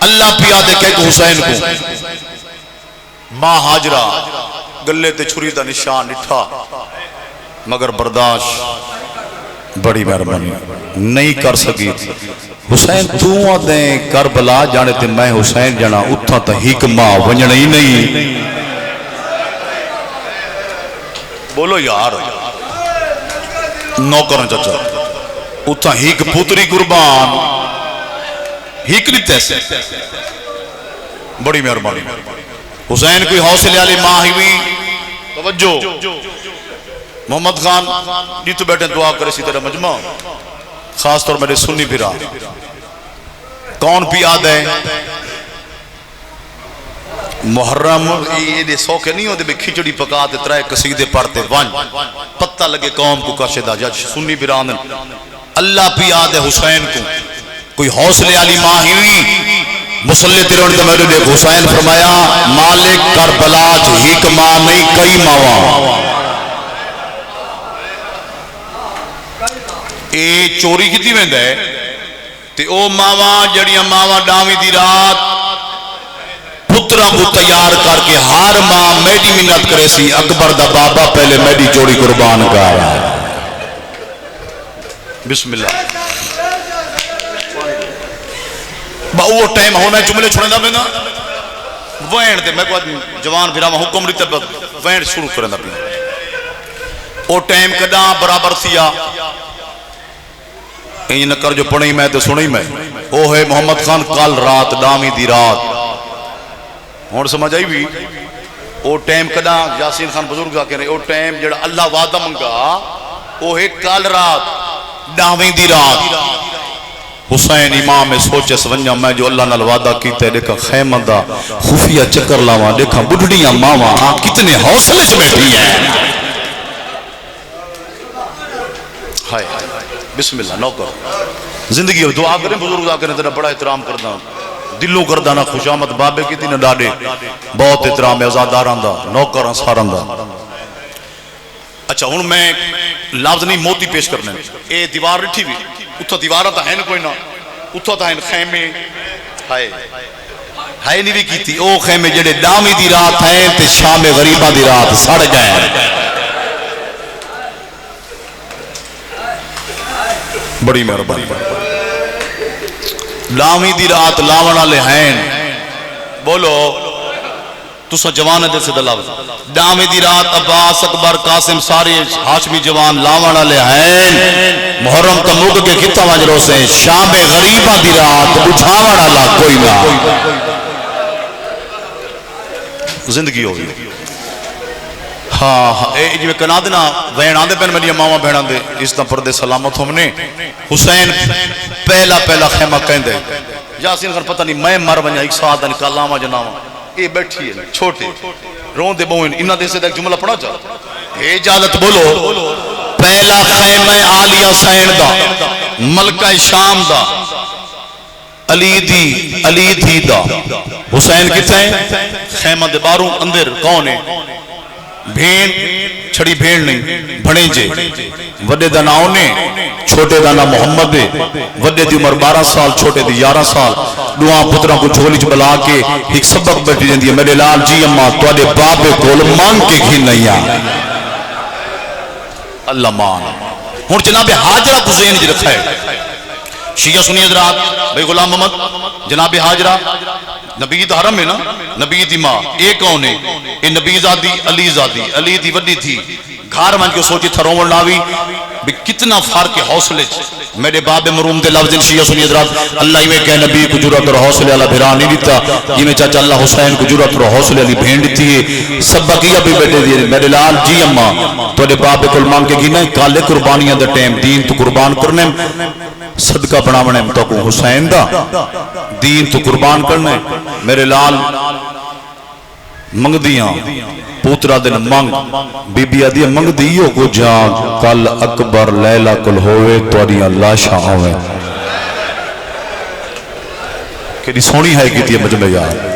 اللہ پیا دے کہ حسین کو ماں ہاجرہ گلے تے چھری دا نشان نٹھا مگر برداشت بڑی مہربانی نہیں کر سکی حسین تو آدھیں کربلا جانے تے میں حسین جانا اتھا تا حکمہ ونجنا ہی نہیں بولو یار نوکرن چچا اتھا ہیک پوتری قربان ہیک نہیں تیسے بڑی مہربانی حسین کوئی حوصلے والی ماں ہوئی توجہ محمد خان جی تو بیٹھے دعا کرے اسی طرح مجمع خاص طور میرے سنی بھرا کون بھی یاد ہے محرم یہ سوکے نہیں ہوتے بھی کھچڑی پکاتے ترائے قصیدے پڑھتے ون پتہ لگے قوم کو کشدہ جج سنی برانن اللہ بھی یاد ہے حسین کو کوئی حوصلے والی ماں ہی ہوئی مسلح تیرون تو میرے دیکھ حسین فرمایا مالک کربلا ہیک ماں نہیں کئی ماں اے چوری کیتی ویندہ ہے تے او ماواں جڑیاں ماواں ڈاویں دی رات پتراں کو تیار کر کے ہر ماں میڈی منت کرے سی اکبر دا بابا پہلے میڈی جوڑی قربان کر رہا ہے بسم اللہ با وہ ٹائم ہوں میں جملے چھوڑے دا میں نا وین دے میں کو جوان بھیرا میں حکم ریتے وین شروع کریں دا بھی وہ ٹائم کدا برابر تھیا یہ نکر جو پڑھیں میں تو سنیں میں وہ ہے محمد خان کال رات ڈامی دی رات اور سمجھ آئی بھی وہ ٹائم کدا یاسین خان بزرگ کہہ رہے وہ ٹائم جڑا اللہ وعدہ منگا وہ ہے کال رات ڈامی دی رات حسین امام میں سوچے سونجا میں جو اللہ نال وعدہ کیتے دیکھا خیمہ دا خفیہ چکر لاواں دیکھا بڑھڑیاں ماواں ہاں کتنے حوصلے سے بیٹھی ہیں ہائے بسم اللہ نو کرو زندگی اور دعا کریں بزرگ دعا کریں تیرا بڑا احترام کرنا دلوں کردہ نہ خوشامت بابے کی تھی نہ ڈاڑے بہت احترام ازاداران دا نو کرن ساران دا اچھا ہوں میں لفظ نہیں موتی پیش کرنے اے دیوار رٹھی بھی اتھا دیوارہ تا ہے نا کوئی نا اتھا تا ہے خیمے ہے نہیں بھی کی تھی او خیمے جڑے ڈامی دی رات ہیں تے شام غریبہ دی رات سڑ گئے بڑی مہربانی لاویں دی رات لاونا لے ہیں بولو تو سا جوان ہے دل سے دلاو ڈاویں دی رات عباس اکبر قاسم ساری ہاشمی جوان لاونا لے ہیں محرم کا موقع کے کتا وجروں سے شام غریبہ دی رات اٹھاونا لا کوئی نہ زندگی ہوگی ہاں جو میں کنا دینا وین آندے پہن میری ماما بہن آندے اس طرح پردے سلامت ہم نے حسین پہلا خیمہ کہیں دے یاسین خان پتہ نہیں میں مر بنیا ایک ساتھ نکالاما جناما یہ بیٹھی ہے چھوٹے رون دے بوئن انہا دے سے دیکھ جملہ پڑھا جا اجازت بولو پہلا خیمہ عالیہ سین دا ملکہ شام دا علی دی دا حسین کتے ہیں خیمہ دے باروں اندر کون ہے بھین چھڑی بھین نہیں بھنے جے وڈے دا ناؤں نے چھوٹے دا نا محمد دے وڈے دی عمر 12 سال چھوٹے دی 11 سال دعا پترہ کو جھولی چ بلا کے ایک سبق بیٹھی جاندی ہے میرے لال جی اماں تواڈے بابے کول مانگ کے گھی نہیں آ اللہ مان ہن جناب حاجرہ کو ذہن وچ رکھا ہے شیعہ سنی حضرات بھائی غلام محمد جناب حاجرہ نبی دا حرم ہے نا نبی دی ماں ایک کون ہے یہ نبی زادی علی دی وڈی تھی گھار من کے سوچی تھا رومن لاوی بھی کتنا فرق حوصلے میرے باب مروم دے لفظ شیعہ سنی حضرات اللہ ہی میں کہ نبی کو جرات اور حوصلے والا بھرا نہیں دیتا یہ میں چاچا اللہ حسین کو جرات اور حوصلے والی بھین دیتی ہے سب بقیہ بھی بیٹھے دیئے میرے لال جی اماں تو دے باب کل مان کے گینا کالے قربانیاں دے ٹیم دین تو قربان کرنے صدقہ بناونے تو کو حسین دا دین تو قربان کرنے میرے لال منگ دیاں پوترہ دن منگ بی بی آدھی منگ دیو کو جان کل اکبر لیلہ کل ہوئے توڑیاں لاشاں ہوئے کہ سونی ہے کی تھی مجمع یار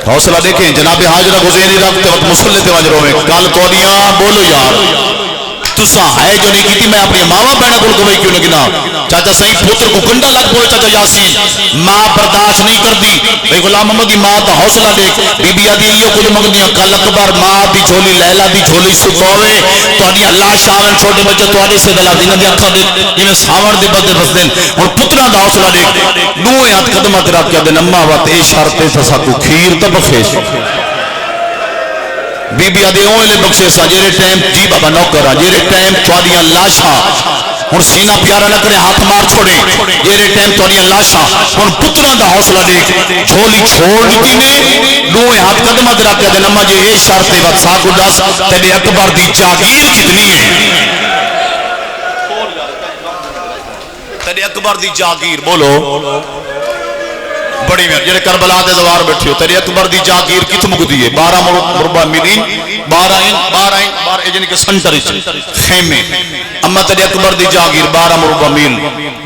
حوصلہ دیکھیں جناب حاجرہ گزینی رکھتے وقت مسلح تے واجر ہوئے کل توڑیاں بولو یار تسا ہے جو نہیں کیتی میں اپنی ماوا بہنا کو گواہی کیوں نہ گنا چاچا صحیح پتر کو کنڈا لگ پوے چاچا یاسین ماں برداشت نہیں کرتی بھئی غلام محمد کی ماں دا حوصلہ دیکھ بی بی آدھی یہ کچھ منگدیاں کل اکبر ماں دی جھولی لیلا دی جھولی سکوے تو آدھی اللہ شاون چھوٹے بچے تو آدھی سے دلا دینا دی اکھا دے انہیں ساون دے بدے بس دین اور پترہ دا حوصلہ دیکھ دوئے ہاتھ قدمہ تیرا کیا دن اممہ وات اے شرطے تسا کو کھیر تا بخیش بی بی آدھے اوہلے بخشے سا جیرے ٹائم جی بابا نوکرہ جیرے ٹائم توادیاں لاشاں اور سینہ پیارا نہ کرے ہاتھ مار چھوڑے جیرے ٹائم توادیاں لاشاں اور پترہ دا حوصلہ دیکھ جھولی چھوڑ دیتی نے دوئے ہاتھ قدمہ تیرا کیا دن اممہ جے اے شرطے وقت ساکو دس تیرے اکبر دی جاگیر کتنی ہے تیرے اکبر دی جاگیر بولو بڑی میں جڑے کربلا دے دوار بیٹھے ہو تیرے اکبر دی جاگیر کت مک دیئے 12 مربع میل 12 جن کے سنٹر خیمے اما تیرے اکبر دی جاگیر 12 مربع میل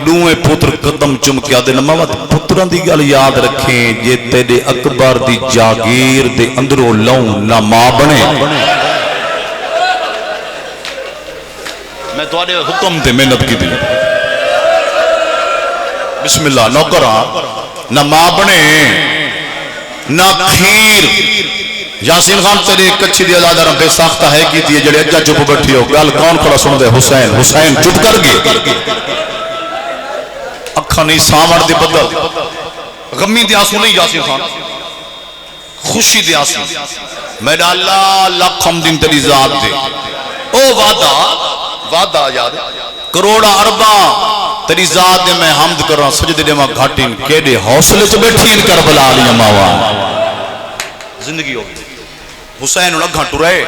دوئے پتر قدم چمکیا دے نماوات پتران دی گل یاد رکھیں جے تیرے اکبر دی جاگیر دے اندروں لوں نہ ماں بنے میں تواڈے حکم تے محنت کی دی بسم اللہ نوکرہ نہ ماں بنے نہ کھیر یاسین خان تیرے کچھی دی ازادہ رم بے ساختہ ہے کی تیئے جڑے اجا چپ بیٹھی ہو گل کون کھڑا سن دے حسین حسین چپ کر گئے اکھا نہیں سامر دے بدل غمی دی آنسو نہیں یاسین خان خوشی دی آنسو میرا اللہ لکھم دن تیری ذات دے او وعدہ یاد کروڑا اربا تیری ذات دے میں حمد کر رہا سجدے دے ماں گھاٹین کیڑے حوصلے سے بیٹھی ان کربلا علی ماوا زندگی ہو حسین انہا گھاٹو رہے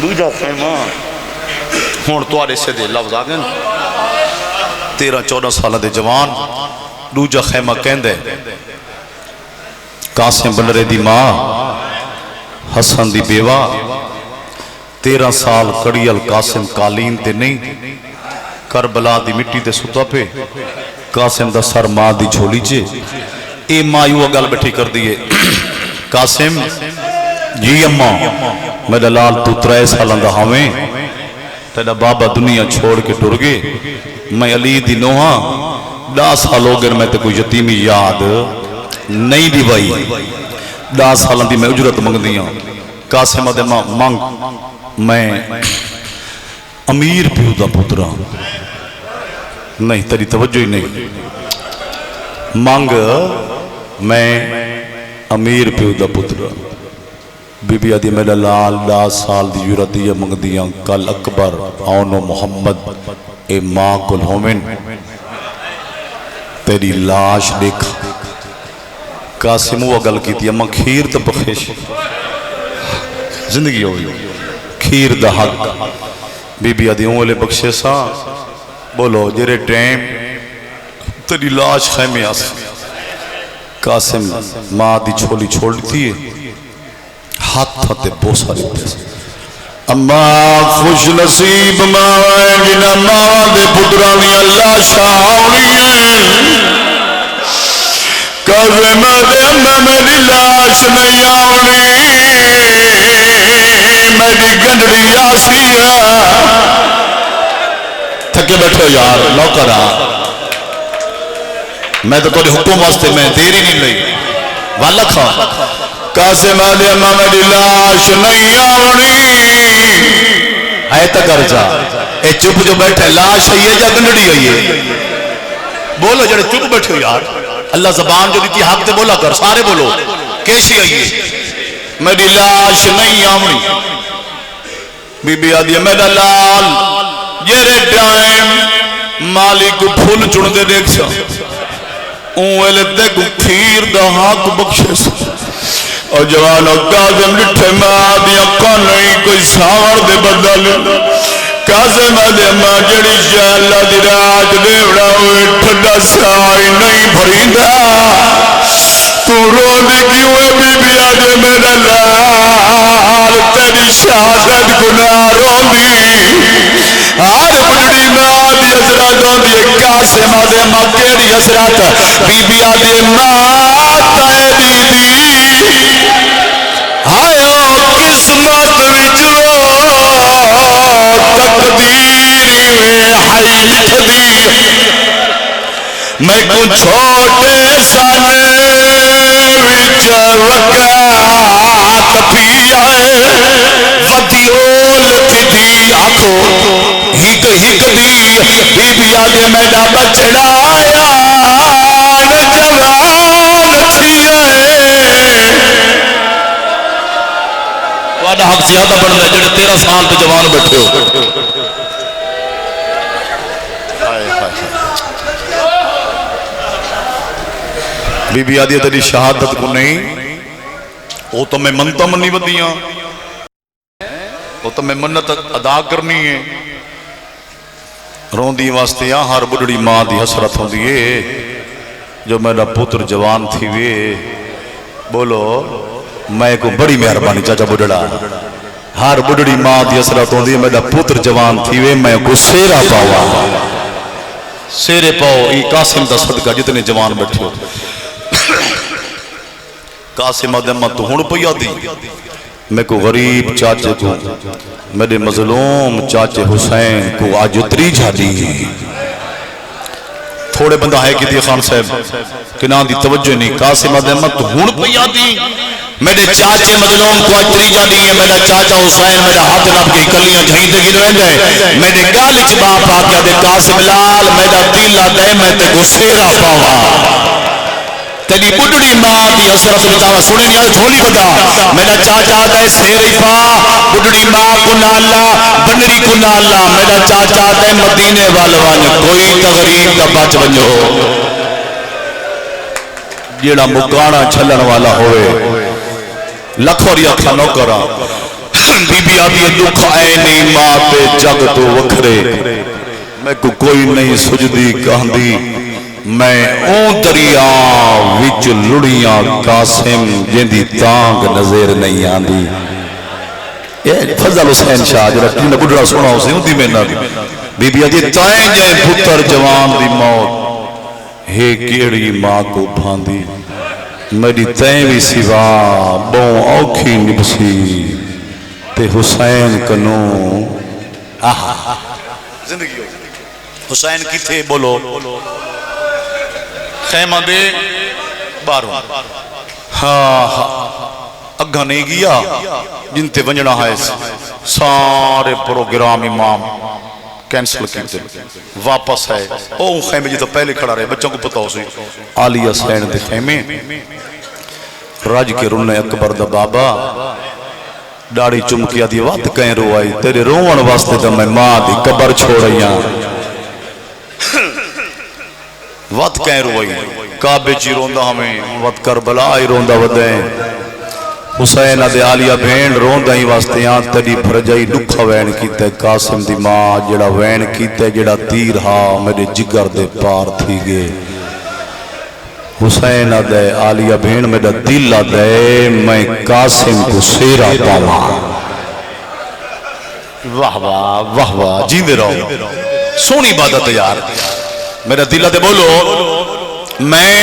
دوجہ خیمہ ہون تو آرے سے دے لفظ آگئے 13-14 سالہ دے جوان دوجہ خیمہ کہندے قاسم بنرے دی ماں حسن دی بیوہ 13 سال کڑیل قاسم قالین تے نہیں کربلا دی مٹی تے ستا پہ قاسم دا سر ماں دی جھولی چے اے ماں یوں اگل بیٹھی کر دیئے قاسم جی اممہ میرا لال تو 3 سالان دا ہمیں تیرا بابا دنیا چھوڑ کے ٹر گئے میں علی دی نوہا 10 سال ہو گئے میں تے کوئی یتیمی یاد نہیں دی بائی 10 سالان دی میں اجرت منگ دیا قاسم دے مانگ میں امیر پیو دا پترا نہیں تیری توجہ ہی نہیں مانگ میں امیر پیو دا پترا بی بی آدھی میرا لال 10 سال دی یورتیہ منگ دیا کل اکبر آنو محمد اے ماں کل ہومن تیری لاش دیکھا قاسم وہ گل کی تھی اما کھیر تا بخیش زندگی ہوئی کھیر دا حق بی بی آدھی اولے بخشے سا بولو جرے ٹیم تیری لاش خیمے آسا قاسم ماں دی چھولی چھوڑ دیتی ہے ہاتھ تھاتے بوسا لیتے ہیں اما خوش نصیب ماں جنہ ماں دے پترانی اللہ شاہونی ہے قاسم دے اممہ میری لاش نہیں آونی میری گنڈی آسی ہے تھکے بیٹھو یار نوکرہ میں تو کوئی حکم واسطے میں دیری نہیں لئی والا کھا قاسم دے اممہ میری لاش نہیں آونی آئے تک کر جا اے چپ جو بیٹھے لاش ہے یہ جا گنڈی ہے یہ بولو جڑے چپ بیٹھو یار اللہ زبان جو دیتی حق تے بولا کر سارے بولو کیسی آئیے میری لاش نہیں آمنی بی بی آدھی میرا لال جیرے ٹائم مالی کو پھول چڑھ دے دیکھ سا اوہلے دے کو کھیر دا حق بخشے سا اور جوان قاسم لٹھے ماں دیا کون نہیں کوئی ساور دے بدل قاسم دے ماں جڑی شاہ اللہ دی رات دے اڑا ہوئے ٹھڈا سائی نہیں بھریندہ تو رو دے کیوں ہے بی بی آدھے میرا لال تیری شہادت گناہ رو دی آر بڑی ماں دی حضرت ہوں دی قاسم آدھے ماں کیڑی حضرت بی بی آدھے ماں تیری دی آیا قسمت میں کو چھوٹے سن وچ وقات پی آئے ودی اولت دی آکھو ہک ہک دی بی بی آدھے میڈا بچڑا آیا جوان تھی آئے واڈا حق زیادہ بڑھ ہے جڑے 13 سال پہ جوان بیٹھے ہو بی بی آدھی تیری شہادت کو نہیں وہ تو میں منتا منی بدیاں وہ تو میں منت ادا کرنی ہے رون دی واسطے ہر بڑھڑی ماں دی حسرت ہوں دیئے جو میرا پتر جوان تھی وے بولو میں کو بڑی مہربانی چاچا بڑھڑا ہر بڑھڑی ماں دی حسرت ہوں دیئے میرا پتر جوان تھی وے میں کو سیرہ پاؤا سیرے پاؤ ای قاسم دا صدقہ جتنے جوان بیٹھے ہو قاسم آدمہ تو ہون پہ یادی میں کو غریب چاچے کو میرے مظلوم چاچے حسین کو آج اتری جھاڑی تھوڑے بندہ ہے کہ دی خان صاحب کہ نام دی توجہ نہیں قاسم آدمہ تو ہون پہ یادی میرے چاچے مظلوم کو آج اتری جھاڑی ہے میرا چاچا حسین میرا ہاتھ رب کی کلیاں جھائیں دے گی روین دے میرے گالچ باپ آکیا دے قاسم لال میرا دل آدھے میں تے کو سیرہ پاوا تیری بڑھڑی ماں دی حسرت بتاوا سنیں نہیں آئے تھوڑی بدا میرا چاچا دے سیرے پا بڑھڑی ماں کو نالا بنری کو نالا میرا چاچا دے مدینے والوان کوئی تغریب دا بچ بنجو جیڑا مکانا چھلن والا ہوئے لکھوری اکھا نو کرا بی بی آدھی دکھ آئے نہیں ماں تے جگ تو وکھرے میں کو کوئی نہیں سجدی کہندی میں اون دریا وچ لڑیاں قاسم جیندی تانگ نظر نہیں آندی فضل حسین شاہ جرہ تینہ بڑھڑا سونا ہو سی ہوں دی میں نہ بی بی آدھی تائیں جائے پتر جوان دی موت ہے کیڑی ماں کو بھاندی میری تائیں بھی سوا بوں اوکھی نبسی تے حسین کنو زندگی ہو حسین کی تھے بولو خیمہ دے باروں ہاں اگھا نہیں گیا جن تے ونجنا ہے سارے پروگرام امام کینسل کیتے واپس ہے او خیمے جی تو پہلے کھڑا رہے بچوں کو پتا ہو سی آلیہ سین دے خیمے راج کے رنے اکبر دا بابا ڈاڑی چمکیا دی وات کہیں روائی تیرے روان واسطے دا میں ماں دی قبر چھوڑیاں وقت کہیں روائی کعبے چی روندہ ہمیں وقت کربلا آئی روندہ ودیں حسین دے آلیہ بھین روندہ ہی واسطے یہاں تڑی بھرجائی دکھا وین کیتے قاسم دی ماں جڑا وین کیتے جڑا تیر ہا میرے جگر دے پار تھی گے حسین دے آلیہ بھین میرا دل دے میں قاسم کو سیرہ پاوا واہ واہ واہ واہ جیندے رہو سونی عبادت یار میرا دل دے بولو میں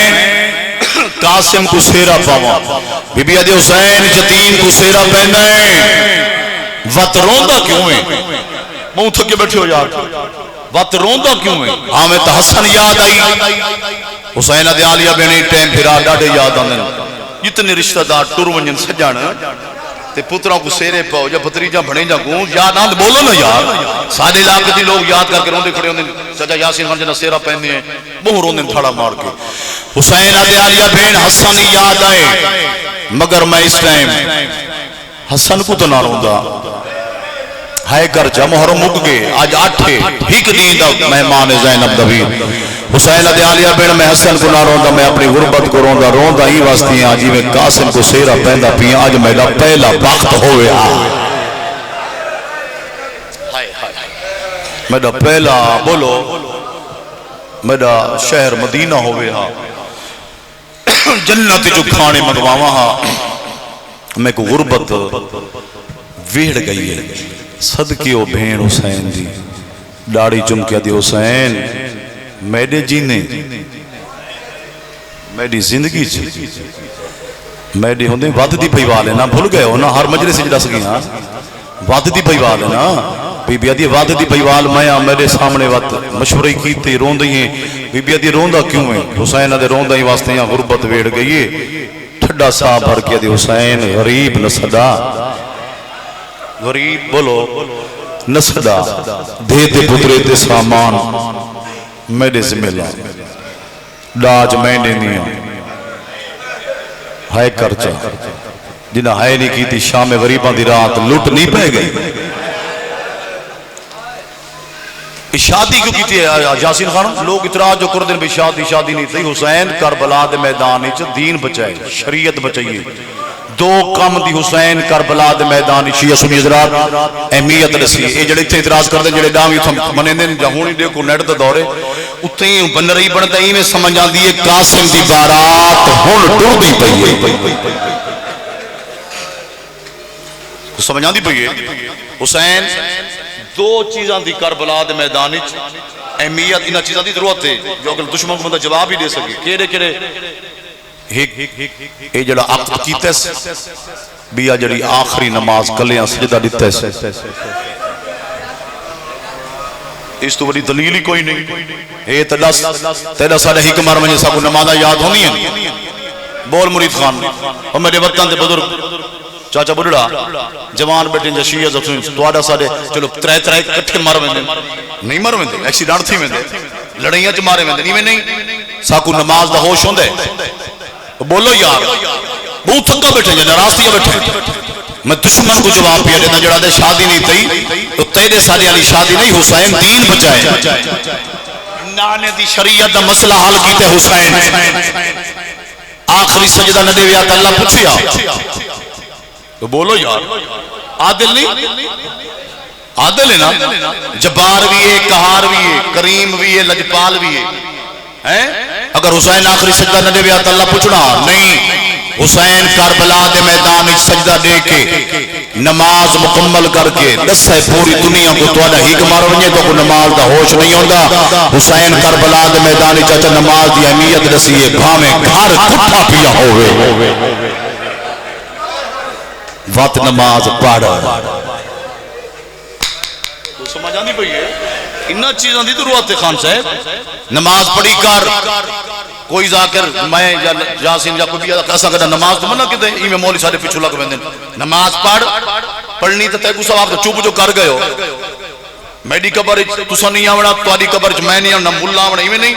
قاسم کو سیرہ پاوا بی بی آدھی حسین یتیم کو سیرہ پہنا ہے وقت روندہ کیوں ہے موں تھکے بیٹھے ہو یار وقت روندہ کیوں ہے ہمیں تو حسن یاد آئی حسین دے آلیہ بینی ٹیم پھرا ڈاڑے یاد آنے جتنے رشتہ دار ٹور ونجن سجانا تے پتروں کو سیرے پاؤ یا پتریجہ بھڑیں جا گون یاد آن بولو نا یار سادے علاقے دی لوگ یاد کر کے روندے کھڑے ہوندے چچا یاسین خان جنہ سیرہ پہنے ہیں بہو روندے تھاڑا مار کے حسین دے آلیہ بین حسن یاد آئے مگر میں اس ٹائم حسن کو تو نہ روندہ ہے کر جا محرم مک گئے آج 8 ہک دین دا مہمان زینب دبیر حسین دے آلیہ بین میں حسن کو نہ روندہ میں اپنی غربت کو روندہ ہی واسطی ہیں آجی میں قاسم کو سیرہ پہندہ پیا آج میرا پہلا وقت ہوئے میرا پہلا بولو میرا شہر مدینہ ہوئے جنت جو کھانے منگواما میں کو غربت ویڑ گئی ہے صدقے و بھین حسین دی ڈاڑی چمکیا دی حسین میرے جینے میری زندگی چی میرے ہوندے وعد دی پہیوال ہے نا بھول گئے ہو نا ہر مجلس سے جڑا سکی ہاں وعد دی پہیوال ہے نا بی بی دی وعدے دی بھائیوال میں میرے سامنے وقت مشورے کیتے روندی ہیں بی بی دی روندا کیوں ہے حسین دے روندا ہی واسطے یہاں غربت ویڑ گئی ہے ٹھڈا سا بھر کے دی حسین غریب نسدا غریب بولو نسدا دے دے پترے تے سامان میرے ذمہ لا ڈاج میں دینی ہے کرچا جنہ ہے نہیں کی تھی شام غریباں دی رات لٹ نہیں پہ گئی شادی کیوں کی تھی یاسین خان لوگ اعتراض جو کر دیں بھی شادی نہیں تھی حسین کربلا دے میدان وچ دین بچائے شریعت بچائیے دو کم دی حسین کربلا دے میدان شیعہ سنی حضرات اہمیت رسی اے جڑے اتنے اعتراض کر دیں جڑے ڈاوی منے دیں جہونی دیکھو نیٹ دے دورے اتنے ہی بن رہی بنتا ہی میں سمجھ آن دیئے قاسم دی بارات ہون ڈر دی پئی سمجھ آن دی پئی حسین دو چیزاں دی کربلا دے میدان وچ اہمیت انہاں چیزاں دی ضرورت ہے جو اگر دشمن کو بندہ جواب ہی دے سکے کیڑے کیڑے اے جڑا عقد کیتا ہے بیا جڑی آخری نماز کلیاں سجدہ دتا ہے اس تو بڑی دلیل ہی کوئی نہیں اے تدس تیرا سارے حکمار میں سب کو نمازہ یاد ہونی ہے بول مرید خان اور میرے وطن دے بزرگ چاچا بڑھڑا جوان بیٹھیں جا شیعہ زفن توڑا سارے چلو ترائے کٹھے مار میں دے نہیں مار میں دے ایکسیڈنٹ تھی میں دے لڑائیاں چ مارے میں دے نہیں میں نہیں ساکو نماز دا ہوش ہوں دے بولو یار بہت تھکا بیٹھے جا راستیاں بیٹھے میں دشمن کو جواب پیا دینا جڑا دے شادی نہیں تھی تو تیرے سارے علی شادی نہیں حسین دین بچائے نانے دی شریعت دا مسئلہ حل کیتے حسین آخری سجدہ نہ دے ویا کہ اللہ پوچھیا تو بولو یار عادل نہیں عادل ہے نا جبار بھی ہے قہار بھی ہے کریم بھی ہے لجپال بھی ہے اگر حسین آخری سجدہ نہ دے ویا کہ اللہ پوچھنا نہیں حسین کربلا دے میدان وچ سجدہ دے کے نماز مکمل کر کے دسے پوری دنیا کو تواڈا ہک مار ونجے تو کو نماز دا ہوش نہیں ہوندا حسین کربلا دے میدان وچ نماز دی اہمیت دسی ہے بھاویں گھر کٹھا پیا ہوے وقت نماز پڑھ تو سمجھ آندی پئی ہے انہاں چیزاں دی ضرورت ہے خان صاحب نماز پڑھی کر کوئی ذاکر میں یا یاسین یا کوئی بھی ایسا کرنا نماز تو منع کیتے ای میں مولوی سارے پیچھے لگ ویندے نماز پڑھنی تے تے کو ثواب تے چپ جو کر گئے ہو میری قبر وچ تساں نہیں آونا تواڈی قبر وچ میں نہیں آونا مولا آونا ایویں نہیں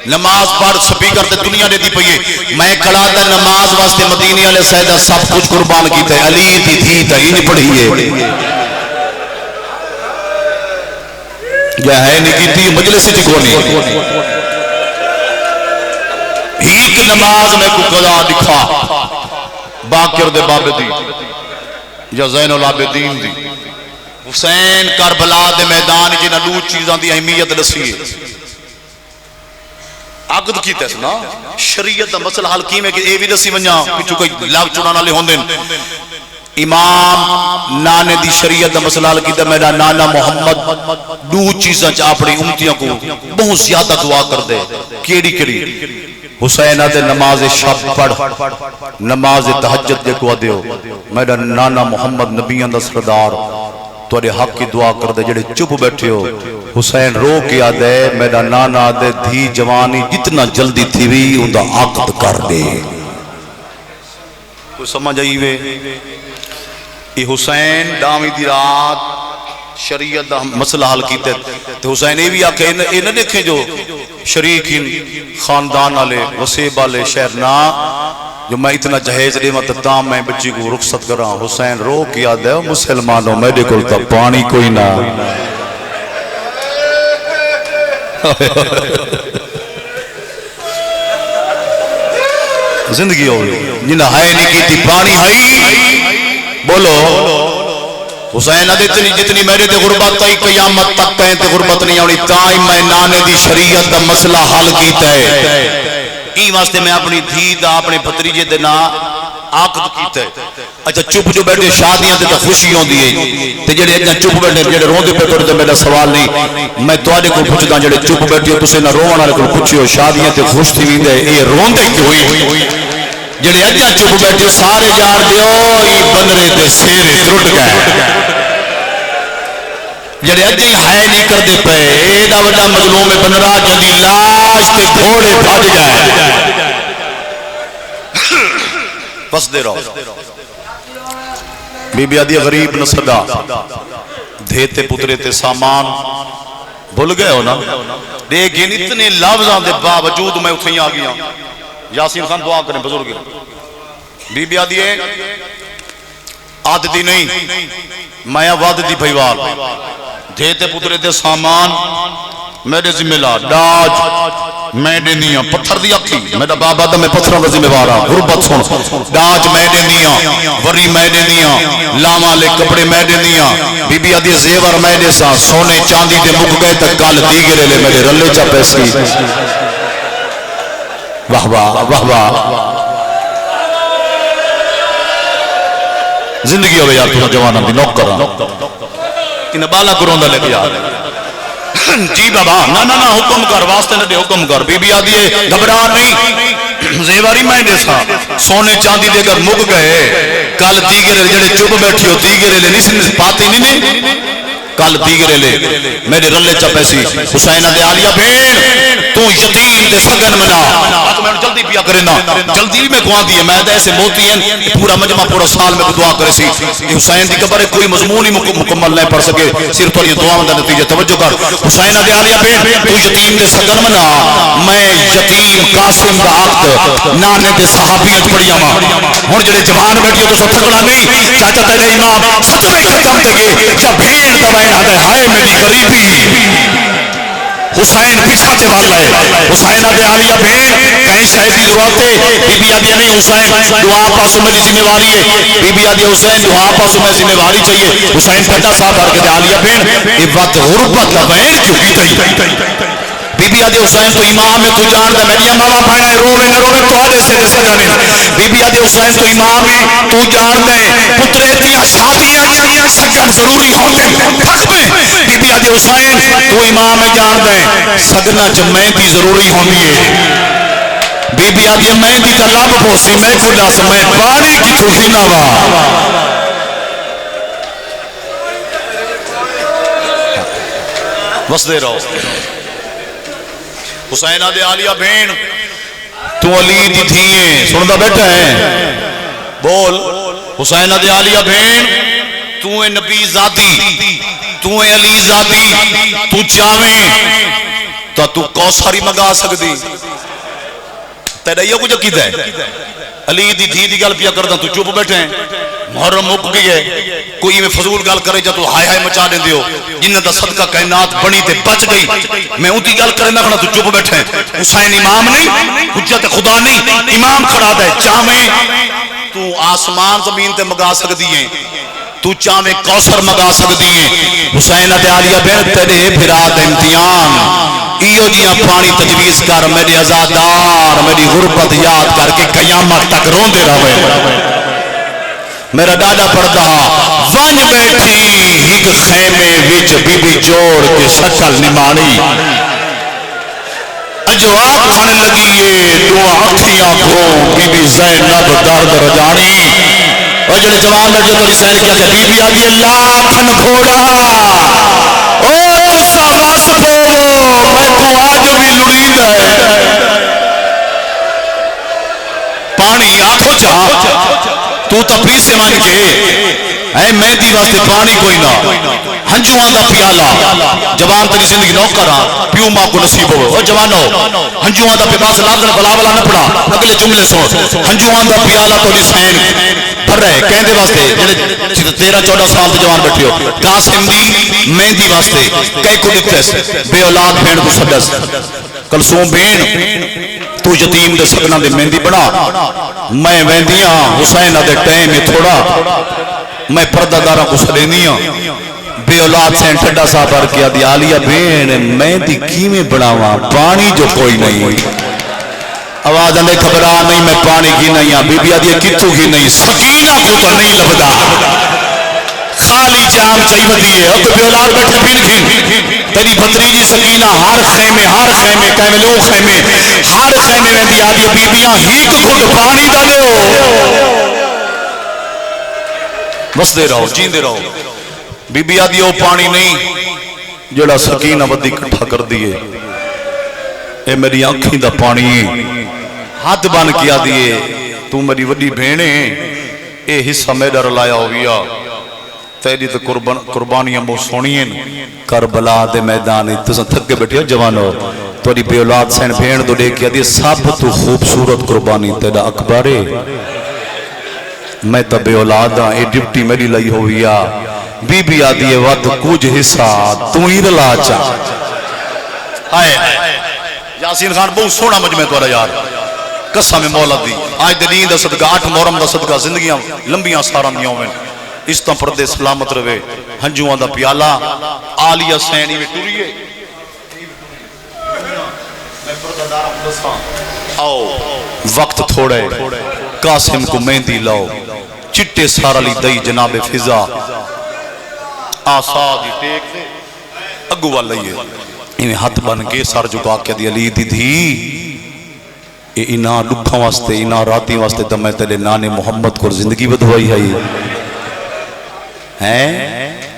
نماز پڑھ سپیکر تے دنیا دے دی پئی ہے میں کھڑا تے نماز واسطے مدینے والے سیدہ سب کچھ قربان کیتے علی دی تھی تے ہی نہیں پڑھی ہے یا ہے نہیں کیتی مجلس وچ کو نہیں ایک نماز میں کو قضا دکھا باقر دے بابے دی یا زین العابدین دی حسین کربلا دے میدان جنہاں دو چیزاں دی اہمیت دسی ہے عقد کیتا ہے نا شریعت دا مسئلہ حل کیویں کہ اے وی دسی ونجا پچھو کوئی لاگ چڑان والے ہوندے امام نانے دی شریعت دا مسئلہ حل کیتا میرا نانا محمد دو چیزاں چ اپنی امتیاں کو بہت زیادہ دعا کر دے کیڑی کیڑی حسین دے نماز شب پڑھ نماز تہجد دے کو دیو میرا نانا محمد نبیان دا سردار تواڈے حق کی دعا کر دے جڑے چپ بیٹھے ہو حسین رو کے آدے میرا نانا دے دھی جوانی جتنا جلدی تھی وی اوندا عقد کر دے کوئی سمجھ آئی وے یہ حسین ڈاویں دی رات شریعت دا مسئلہ حل کیتے تو حسین یہ بھی آکھے یہ نہ دیکھیں جو شریک خاندان والے وسیب والے شہر نا جو میں اتنا جہیز دے مطلب میں بچی کو رخصت کر رہا ہوں حسین رو کیا دے مسلمانوں میرے کو تا پانی کوئی نہ زندگی ہوئی جنہ ہے نہیں کی تھی پانی ہے بولو حسین ادھے جتنی میرے تے غربت تائی قیامت تک کہیں تے غربت نہیں آنی تائی میں نانے دی شریعت دا مسئلہ حل کیتا ہے این واسطے میں اپنی دھی دا اپنے بھتریجے دے نا عقد کیتا ہے اچھا چپ جو بیٹھے شادیاں تے خوشی ہوندی ہے تے جڑے اتنا چپ بیٹھے جڑے روندے پہ تے میرا سوال نہیں میں تواڈے کو پوچھدا جڑے چپ بیٹھے تسے نہ رون والے کو پوچھو شادیاں تے خوش تھی ویندے اے روندے کیوں ہوئی جڑے اجا چپ بیٹھے سارے جان دیو ای بنرے تے سیرے ٹرٹ گئے جڑے اج ہی ہائے نہیں کرتے پے ایڈا وڈا مظلوم بنرا جدی لاش تے گھوڑے بھج گئے بس دے رہو بی بی آدھی غریب نہ صدا دھیتے پترے تے سامان بھول گئے ہو نا لیکن اتنے لفظاں دے باوجود میں اتھیں آ گیا یاسین خان دعا کریں بزرگ بی بی آدھی ہے آدھ دی نہیں میں وعد دی بھائیوال دھیتے پترے تے سامان میرے ذمہ لا ڈاج میں دینیاں پتھر دی اکھی میرا بابا دا میں پتھروں کا ذمہ وارا غربت سن ڈاج میں دینیاں وری میں دینیاں لاما لے کپڑے میں دینیاں بی بی آدھی زیور میں دے سا سونے چاندی دے مک گئے تک کال دیگرے لے میرے رلے چا پیسی واہ واہ واہ واہ زندگی ہوئے یار تُھا جوانا دی نوک کرا انہیں بالا کرون دا لے کے یار جی بابا نا نا نا حکم کر واسطے نہ دے حکم کر بی بی آدھی ہے گھبرا نہیں زیواری میں دے سا سونے چاندی دے کر مک گئے کل دیگرے جڑے چپ بیٹھی ہو دیگرے لے نہیں پاتی نہیں کل دیگرے لے میرے رلے چپے سی حسینہ دے آلیہ بین تو یتیم دے سگن منا تو میں جلدی پیا کرے نا جلدی میں دعا دی ہے میں ایسے موتی ہیں پورا مجمع پورا سال میں دعا کرے سی حسین دی قبر کوئی مضمون ہی مکمل نہیں پڑھ سکے صرف تو یہ دعا دا نتیجہ توجہ کر حسینہ دے آلیہ بین تو یتیم دے سگن منا میں یتیم قاسم دا عقد نانے دے صحابیت پڑھیا ماں ہون جڑے جوان بیٹھی ہو تو سب تکڑا نہیں چاچا تیرے امام ستویں ختم دے یا بھین دبائے آدھے ہائے میری غریبی حسین پیچھا تے والا ہے حسین آدھے آلیہ بین کہیں شاید کی ضرورت ہے بی بی آدھے نہیں حسین دعا پاسوں میں ذمہ واری ہے بی بی آدھے حسین دعا پاسوں میں ذمہ واری چاہیے حسین پٹا صاحب آر کے دے آلیہ بین یہ وقت غربت کا بین کیوں کی تھی بی بی آدھے حسین تو امام ہے تو جان دے میری ماما پہنا ہے روے نہ روے تو آدھے سے دے سگانے بی بی آدھے حسین تو امام ہے تو جان دے پترے دیا شادیاں سگن ضروری ہوتے پھٹ میں بی بی آدھے حسین تو امام ہے جان دے سگنا جب مہندی ضروری ہوندی ہے بی بی آدھے مہندی کا لب پوسی میں کھلا سمیں پانی کی تھی نوا بس دے رہو حسین آدھے آلیہ بین تو علی دی تھیئیں سنتا بیٹھا ہے بول حسین آدھے آلیہ بین تو اے نبی ذاتی تو اے علی ذاتی تو چاہویں تو کوثر مگا سکتی تیرا یہ کچھ عقیدہ ہے علی دی دھی دی گل پیا کردا تو چپ بیٹھے ہیں محرم مک گئے کوئی میں فضول گل کرے جا تو ہائے ہائے مچا دیں دیو جنہ دا صدقہ کائنات بنی تے بچ گئی میں ان کی گل کرے نہ کھڑا تو چپ بیٹھے ہیں حسین امام نہیں حجت خدا نہیں امام کھڑا دے چاہویں تو آسمان زمین تے مگا سکتی ہیں تو چاہویں کوثر مگا سکتی ہیں حسین تے عالیہ بین تیرے پھرا دے امتحان ایو جیاں پانی تجویز کر میرے ازادار میری غربت یاد کر کے قیامت تک رون دے رہے میرا ڈاڈا پڑھتا ونج بیٹھی ایک خیمے وچ بی بی جوڑ کے شکل نمانی اجو آپ کھانے لگیے تو آنکھیاں کو بی بی زینب درد رجانی اور جڑے جوان لڑ جو تو حسین کیا کہ بی بی آدھی اللہ کھن کھوڑا او تسا واس پوو میں تو آج بھی لڑید ہے پانی آنکھو چاہ تو تپری سے مان کے اے مہندی واسطے پانی کوئی نہ ہنجوان دا پیالہ جوان تری زندگی نو کرا پیو ماں کو نصیب ہو اور جوانو ہنجوان دا پیباس لازن بلا بلا نہ پڑا اگلے جملے سو ہنجوان دا پیالہ تو حسین بھر رہے کہندے واسطے 13-14 سال دے جوان بیٹھے ہو قاسم دی مہندی واسطے کئی کو دکھتس بے اولاد بھین کو سدس کلثوم بین تو یتیم دے سگنا دے مہندی بنا میں ویندیاں حسین دے ٹائم میں تھوڑا میں پردہ دارہ کو سلینیاں بے اولاد سے ٹھڈا صاحب آر کیا دی عالیہ بین مہندی کیویں بڑھاواں پانی جو کوئی نہیں آواز نے خبرا نہیں میں پانی کی نہیں ہاں بی بی آدھی کتوں کی نہیں سکینہ کو تو نہیں لبدا خالی جام چاہی بدی ہے اب بے اولاد بیٹھے بھی نہیں تیری بھتریجی سکینہ ہر خیمے کیملو خیمے ہر خیمے میں دی آدھی بیبیاں ہیک خود پانی ڈالو بس دے رہو جین دے رہو بی بی آدھی او پانی نہیں جڑا سکینہ بدی کٹھا کر دیے اے میری آنکھیں دا پانی ہاتھ بن کیا دیے تو میری وڈی بھینے اے حصہ میرا رلایا ہو گیا تیری تو قربانیاں بہت سونی ہیں کربلا دے میدانی تساں تھک کے بیٹھے جوانو توڑی بے اولاد سین بھین دو دے کیا دی سب تو خوبصورت قربانی تیرا اکبارے میں تا بے اولاد ہاں اے ڈپٹی میری لئی ہویا بی بی آدھی ود کچھ حصہ تو ہی رلا چا ہائے یاسین خان بہت سونا مجمع توڑا یار قسم مولا دی آج دلین دا صدقہ 8 محرم دا صدقہ زندگیاں لمبیاں سارا دیوں میں اس طرح پردے سلامت روے ہنجوان دا پیالہ آلیہ سینی میں ٹوریے آؤ وقت تھوڑے قاسم کو مہندی لاؤ چٹے سارا لی دئی جناب فضا آسا دی ٹیک دے اگو والا یہ انہیں ہاتھ بن کے سار جھکا کے دی علی دی تھی انہاں لکھاں واسطے انہاں راتی واسطے دمیں تلے نانے محمد کو زندگی بدھوائی ہے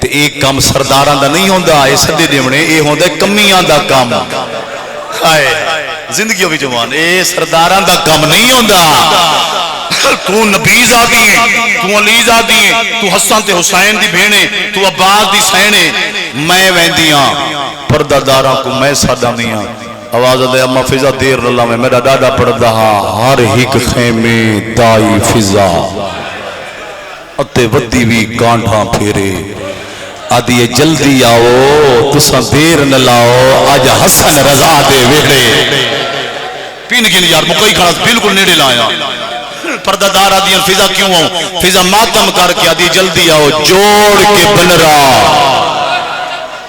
تے ایک کام سرداران دا نہیں ہوندہ اے صدے دیونے اے ہوندہ کمیاں دا کام زندگیوں بھی جوان اے سرداران دا کام نہیں ہوندہ تو نبیز آدھی ہیں تو علیز آدھی ہیں تو حسن تے حسین دی بھینے تو عباس دی سینے میں ویندیاں پردہ داراں کو میں سادہ میاں آواز دے اما فضا دیر اللہ میں میرا ڈاڈا پڑھ دہا ہر ہک خیمے دائی فضا اتے ودی بھی کانٹھاں پھیرے آدھی جلدی آؤ تساں دیر نہ لاؤ آج حسن رضا دے ویڑے پین کی نہیں یار مکئی کھڑا بالکل نیڑے لایا پردہ دار آدھی فضا کیوں آؤں فضا ماتم کر کے آدھی جلدی آؤ جوڑ کے بنرا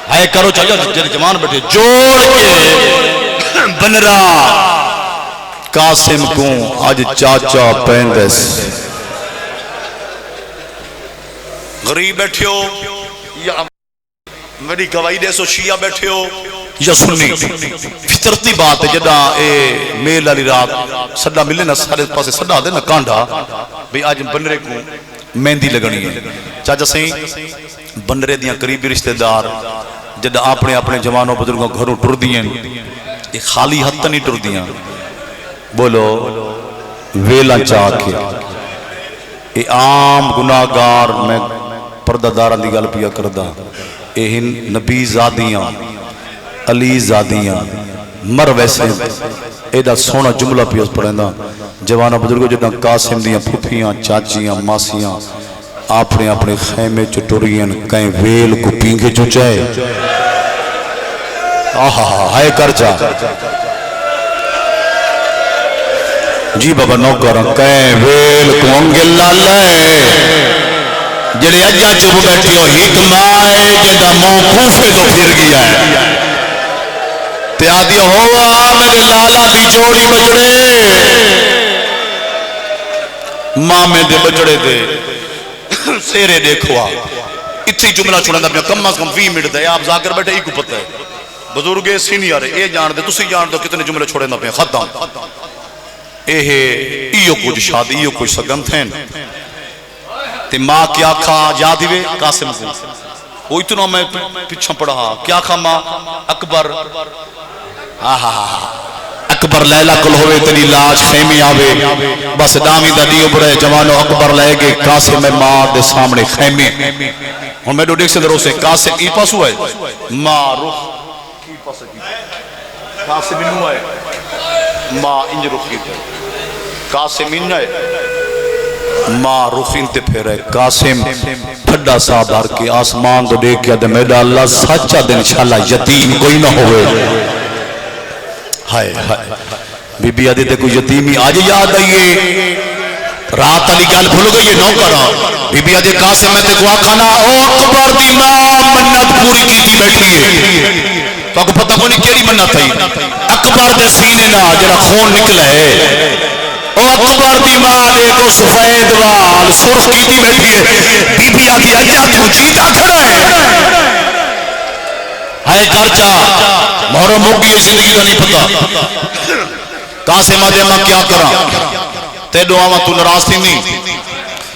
آئے کرو چاہیے جوان بیٹھے جوڑ کے بنرا قاسم کو آج چاچا پیندس غریب بیٹھے ہو یا میری گواہی دے سو شیعہ بیٹھے ہو یا سنی فطرتی بات ہے جدہ اے میل علی رات صدا ملے نا سارے پاسے صدا دے نا کانڈا بھی آج بنرے کو مہندی لگنی ہے چاچا سہیں بنرے دیاں قریبی رشتہ دار جدہ اپنے اپنے جوانوں بزرگوں گھروں ٹر دیاں یہ خالی حد نہیں ٹر دیاں بولو ویلا چاہ کے اے عام گناہگار میں پردہ داران دی گل پیا کردہ اے ہن نبی زادیاں علی زادیاں مر ویسے اے دا سونا جملہ پیوز پڑھیں دا جوانہ بزرگوں جدہ قاسم دیاں پھپیاں چاچیاں ماسیاں اپنے اپنے خیمے چٹوریاں کہیں ویل کو پینگے جو چاہے آہا ہائے کر جا جی بابا نوکران کہیں ویل کو انگل لالے جنہیں اجا چپ بیٹھی ہو حکمائے جدہ موقوفے تو پھر گیا ہے تے آدھی ہوا میرے لالا بھی چوڑی بچڑے ماں میں دے بچڑے دے سیرے دیکھوا اتنی جملہ چھوڑا دا کم از کم 20 منٹ دے آپ ذاکر بیٹھے ایک پتہ ہے بزرگے سینئر اے جان دے تسی جان دو کتنے جملے چھوڑے دا پہ ختم ایو کچھ شادی ایو کچھ سگن تھین تے ماں کیا کھا یاد ہوئے قاسم کو وہ اتنا میں پچھا پڑھا کیا کھا ماں اکبر اکبر لیلہ کل ہوئے تنی لاش خیمی آوے بس دامی دا دیو بڑے جوانو اکبر لے گے قاسم ماں دے سامنے خیمی اور میں دو دیکھ سے درو سے قاسم ای پاس ہوا ہے ماں رخ کی پاس ہے قاسم انہوں ہے ماں انج رخ کی تھے قاسم انہوں ہے ماں رخ انتے پھر ہے قاسم پھڑا صاحب ہر کے آسمان تو دیکھ کیا دے میڈا اللہ سچا دن انشاءاللہ یتیم کوئی نہ ہوئے ہائے بی بی آدھے کوئی یتیمی آج یاد آئیے رات علی گل بھول گئی یہ نوکرہ بی بی آدھے قاسم میں تے کو آکھانا او اکبر دی ماں منت پوری کی تھی بیٹھی ہے تو آپ کو پتہ کو نہیں کیڑی منت تھی اکبر دے سینے نا جرا خون نکلے او اکبر دی ماں دے کو سفید وال سرخ کی تھی بیٹھی ہے بی بی آدھے اجا تو جیتا کھڑا ہے ہائے کرچا محرم ہو گئی زندگی کا نہیں پتا قاسم آدھے ماں کیا کرا تے دعا تو ناراض تھی نہیں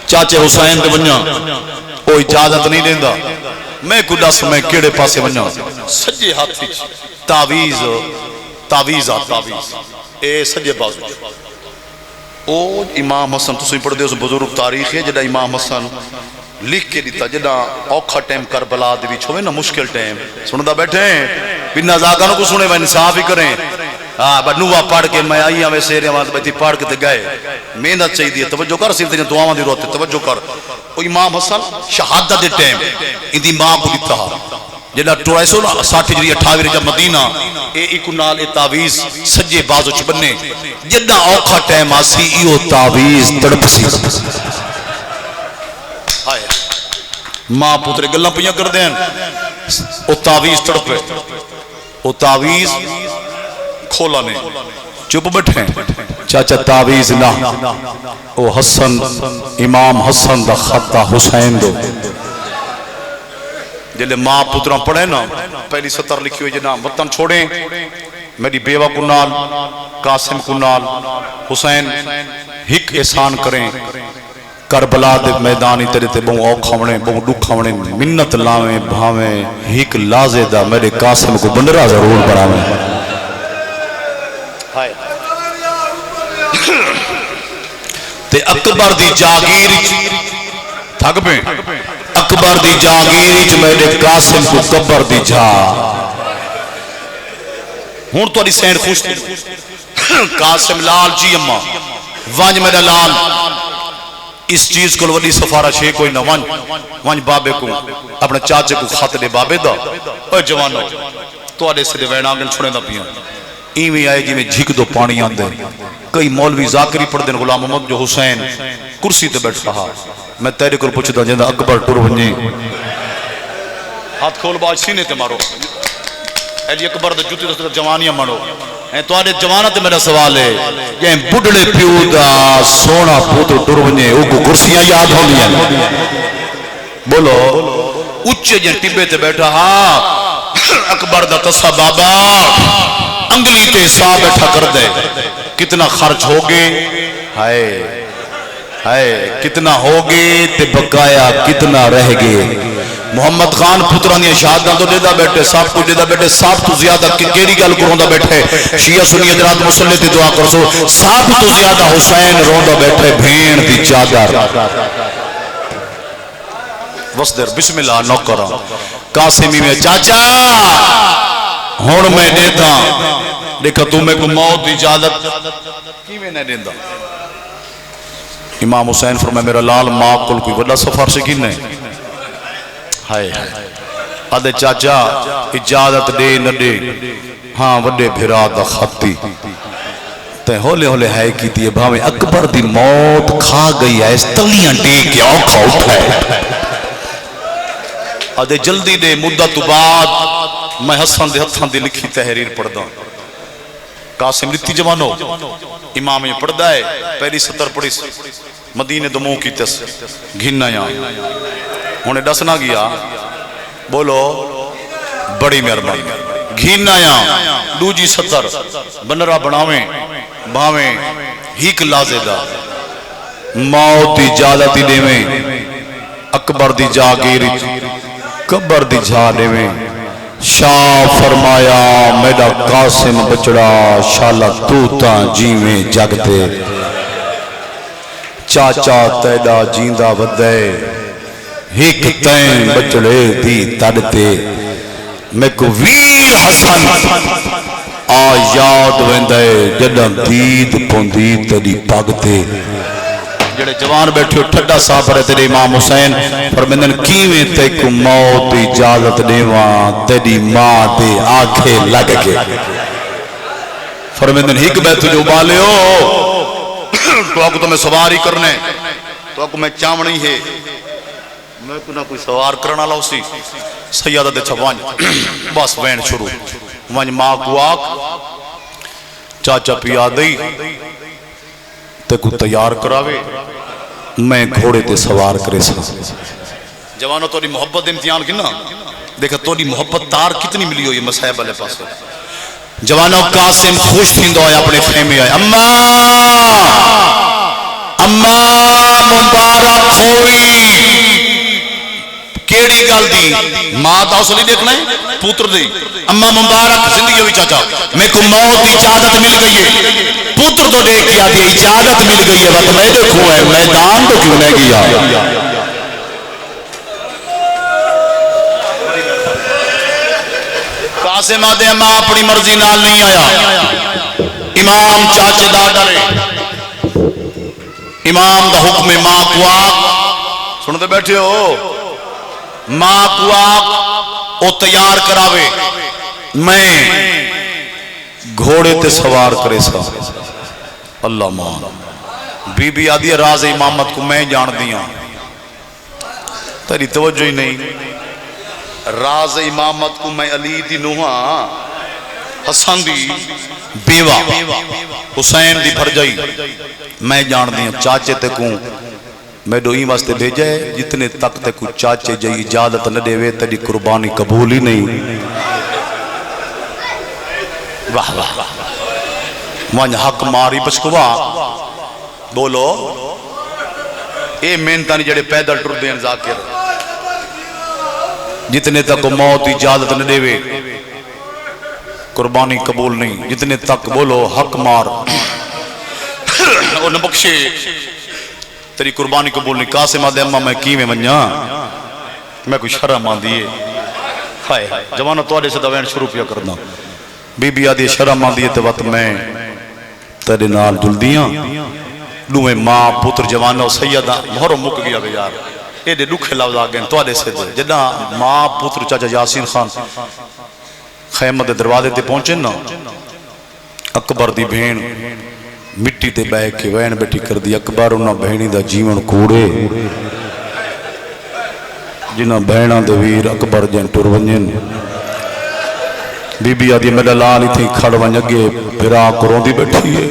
چاچے حسین دے بنیا وہ اجازت نہیں دیندہ میں کو دس میں کیڑے پاسے ونجا سجے ہاتھ وچ تعویذ تعویذ اے سجے بازو او امام حسن تسی پڑھ دے اس بزرگ تاریخ ہے جڑا امام حسن لکھ کے دیتا جڑا اوکھا ٹائم کربلا دے وچ ہوے نا مشکل ٹائم سندا بیٹھے بنا زاگاں کو سنے میں انصاف ہی کریں ہاں بنوا پڑھ کے میں آئی ہوں سیرے وہاں بیٹھی پڑھ کے گئے محنت چاہیے توجہ کر صرف تجھے دعاواں دی ضرورت ہے توجہ کر او امام حسن شہادت دے ٹائم اندی ماں کو دیتا جڑا 360 جڑی 28 جب مدینہ اے ایک نال اے تعویذ سجے بازو چ بننے جڑا اوکھا ٹائم آسی ایو تعویذ تڑپ سی ہائے ماں پتر گلاں پیاں کر دین او تعویذ تڑپے او تعویذ کھولا نے چپ بیٹھے چاچا تعویذ نہ او حسن امام حسن دا خطا حسین دو جلے ماں پتران پڑھے نا پہلی سطر لکھی ہوئی جنا وطن چھوڑیں میری بیوہ کو نال قاسم کو نال حسین ہک احسان کریں کربلا دے میدانی تیرے تے بہوں اوکھاونے بہوں ڈکھاونے منت لاویں بھاویں ہک لازے دا میرے قاسم کو بندرہ ضرور بڑھاویں تے اکبر دی جاگیر تھک پہ اکبر دی جاگیر میرے قاسم کو قبر دی جا ہون تو علی سین خوش تھی قاسم لال جی اممہ وانج میرا لال اس چیز کو ولی سفارش ہے کوئی نہ وانج بابے کو اپنے چاچے کو خط دے بابے دا اے جوانو تو علی سے دے وین آگن چھوڑے دا پیا ایویں آئے جی میں جھک دو پانی آن دے کئی مولوی ذاکری پڑھ دیں غلام محمد جو حسین کرسی تے بیٹھ رہا میں تیرے کو پوچھتا جندہ اکبر ٹور ونجے ہاتھ کھول باج سینے تے مارو اے جی اکبر دے جوتی دے جوانیاں مارو تو آنے جوانہ تے میرا سوال ہے یہ بڑھڑے پیو دا سونا پوتو ٹور ونجے او کو کرسیاں یاد ہو لیا بولو اچھے جن ٹبے تے بیٹھا ہاں اکبر دا تصا بابا انگلی تے سا بیٹھا کر دے کتنا خرچ ہوگے ہائے ہائے کتنا ہوگے تے بقایا کتنا رہ گے محمد خان پترانی شہادہ تو دیدہ بیٹھے صاحب کو دیدہ بیٹھے صاحب تو زیادہ کیڑی گل کو روندہ بیٹھے شیعہ سنی حضرات مسلح تے دعا کر سو صاحب تو زیادہ حسین روندہ بیٹھے بھین دی چادر وصدر بسم اللہ نوکرہ قاسمی میں چاچا ہون میں دیتا دیکھا تمہیں کو موت اجازت کی میں نہیں دیندہ امام حسین فرمائے میرا لال ماں کل کوئی بڑا سفر سے کی نہیں ہائے آدھے چاچا اجازت دے نہ دے ہاں وڈے بھرا دا خطی تے ہولے ہولے ہے کی تھی بھاویں اکبر دی موت کھا گئی ہے اس تلیاں دے کے آنکھا اٹھائے آدھے جلدی دے مدت بعد میں حسن دے ہتھاں دے لکھی تحریر پڑھ دا قاسم لتی جوانو امام یہ پڑھ دا ہے پہلی سطر پڑھی مدینہ دموں کی تس گھننا یہاں انہیں ڈسنا گیا بولو بڑی مہربانی گھننا یہاں دوجی سطر بنرا بناویں بھاویں ہیک لازے دا موت اجازت دے میں اکبر دی جاگیر قبر دی جھا دے میں شاہ فرمایا میرا قاسم بچڑا شالا تو تا جیویں جگتے چاچا تیڑا جیندہ ودے ہیک تین بچڑے دی تڑتے میں کو ویر حسن آ یاد ویندے جڑا دید پوندی تیری پاگتے جڑے جوان بیٹھے ٹھڈا صاحب رہے تیرے امام حسین فرمیندن کیویں تے کو موت اجازت دیواں تیری ماں دے آنکھیں لگ کے فرمیندن ہک بیت جو بالے ہو تو آپ کو تمہیں سواری کرنے تو آپ کو میں چامنی ہے میں کو نہ کوئی سوار کرنا لاؤ سی سیادہ دے چھوانج بس وین شروع وانج ماں کو آگ چاچا پیا دئی تے کو تیار کراوے میں گھوڑے تے سوار کرے سا جوانوں توڑی محبت امتحان کی نا دیکھا توڑی محبت تار کتنی ملی ہوئی مسائب علیہ پاس جوانوں قاسم خوش تھیندو آیا اپنے خیمے آئے اممہ مبارک ہوئی کیڑی گل دی ماں دا اصل نہیں دیکھنا ہے پوتر دی اما مبارک زندگی ہوئی چاچا میں کو موت کی اجازت مل گئی ہے پوتر تو دیکھ کے آتی اجازت مل گئی ہے وقت میں دیکھوں ہے میدان تو کیوں نہیں گیا قاسم آدھے ماں اپنی مرضی نال نہیں آیا امام چاچے دا ڈرے امام دا حکم ماں کو آگ سنتے بیٹھے ہو ماں کو آگ او تیار کراوے میں گھوڑے تے سوار کرے سا اللہ ماں بی بی آدھی راز امامت کو میں جان دیا تیری توجہ ہی نہیں راز امامت کو میں علی دی نوحہ حسن دی بیوہ حسین دی بھرجائی میں جان دیا چاچے تے کو میں دو این واسطے بھیجا ہے جتنے تک تے کو چاچے جائی اجازت نہ دے وے تیری قربانی قبول ہی نہیں واہ واہ وہاں حق ماری بچکوا بولو اے محنتانی جڑے پیدل ٹر دین ذاکر جتنے تک موت اجازت نہ دے وے قربانی قبول نہیں جتنے تک بولو حق مار اور نہ بخشے تیری قربانی قبول نہیں قاسم آدھے اممہ میں کی میں منیا میں کوئی شرم آن دیئے ہائے جوانہ توڑے سے دوین شروع پیا کرنا بی بی آدھی شرم آن دیئے تے وقت میں تیرے نال جل دیاں دوئے ماں پتر جوانہ و سیدہ محرم مک گیا گیا یار اے دے دکھے لفظ آگئے توڑے سے دے جدہ ماں پتر چاچا یاسین خان خیمت دروازے تے پہنچے نا اکبر دی بہن مٹی تے بے کے وین بیٹھی کر دی اکبر انہاں بہنی دا جیون کوڑے جنہاں بہناں دے ویر اکبر جن ٹر ونجن بی بی آدھی میڈا لالی تھی کھڑ ونج اگے بھرا کروں دی بیٹھی ہے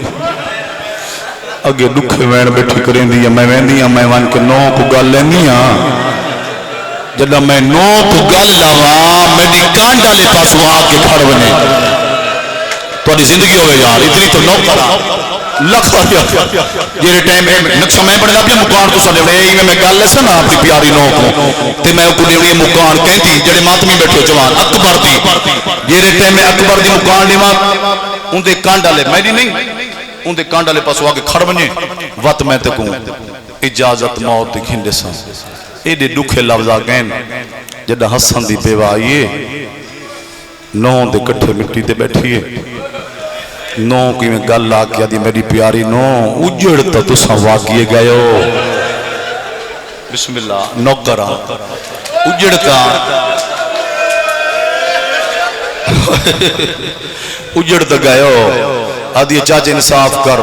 اگے دکھے وین بیٹھی کریں دی میں وین دیا میں وان کے نو کو گل لینی ہاں جدہ میں نو کو گل لوا میری کانڈا لے پاس وہاں کے کھڑ ونے تو آدھی زندگی ہوئے یار اتنی تو نو کرا لکھا جیرے ٹائم نقشہ میں پڑھنا پیا مکان تو سالے ہوئے میں گل لے سنا اپنی پیاری نو کو تے میں کو دیوڑی مکان کہتی جڑے ماتمی بیٹھے جوان اکبر دی جیرے ٹائم میں اکبر دی مکان دیما ان دے کانڈا لے میری نہیں ان دے کانڈا لے پاس وہاں کے کھڑ بنے وقت میں تے کوں اجازت موت دی کھنڈے سا اے دے دکھے لفظ آگئن جدہ حسن دی بیوہ آئیے نو دے کٹھے مٹی دے بیٹھیے نو کی میں گل آ کیا دی میری پیاری نو اجڑتا تو سا واقعی گئے ہو بسم اللہ نوکرہ اجڑتا اجڑتا گئے ہو آدھی چاچے انصاف کر